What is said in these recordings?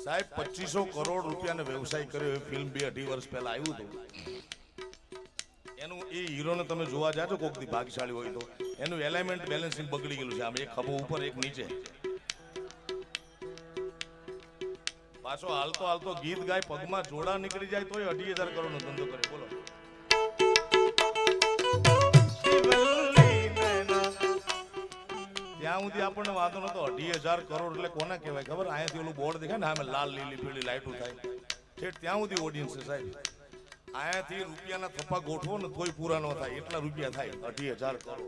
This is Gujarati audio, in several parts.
સાહેબ 2500 કરોડ રૂપિયાનો વ્યવસાય કર્યો એ ફિલ્મ 2-2.5 વર્ષ પહેલા આવ્યું હતું. એનું એ હીરોને તમે જોવા જાજો કોક દી ભાગ્યશાળી હોય તો એનું એલાઇનમેન્ટ બેલેન્સિંગ બગડી ગયેલું છે. આમ એક ખભો ઉપર એક નીચે. પાછો હાલતો હાલતો ગીત ગાય પગમાં જોડા નીકળી જાય તોય 2,500 કરોડનો ધંધો કરે. બોલો ત્યાં સુધી આપણને વાંધો નતો. 2,500 કરોડ એટલે કોને કહેવાય ખબર? અહીંયાથી ઓલું બોર્ડ દેખાય ને આમે લાલ લીલી પીળી લાઈટો થાય ઠેઠ ત્યાં સુધી ઓડિયન્સ છે સાહેબ. અહીંયાથી રૂપિયાના થપ્પા ગોઠવો ને તોય પૂરા ન થાય એટલા રૂપિયા થાય. 2,500 કરોડ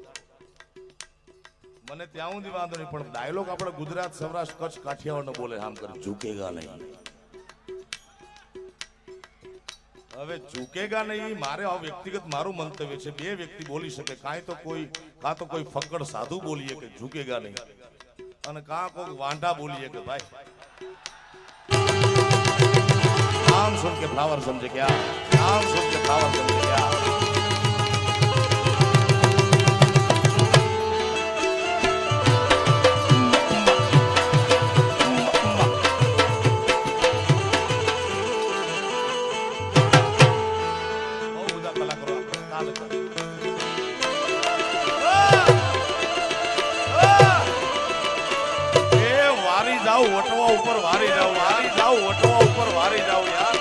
મને ત્યાં સુધી વાંધો નહીં, પણ ડાયલોગ આપણે ગુજરાત સૌરાષ્ટ્ર કચ્છ કાઠિયાવાડ બોલે આમ કરે ઝૂકેગા નહીં. હવે ઝૂકેગા નહીં મારે આ વ્યક્તિગત મારું મંતવ્ય છે. બે વ્યક્તિ બોલી શકે, કાં તો કોઈ ફક્કડ સાધુ બોલીએ કે ઝૂકેગા નહીં, અને કાં કોઈ વાંઢા બોલીએ કે ભાઈ नाम सुन के फ्लावर समझे क्या, नाम सुन के फ्लावर समझे क्या. વારી જાવ ઓટવા ઉપર વારી જાવ, વારી જાવ ઓટવા ઉપર વારી જાવ યાર.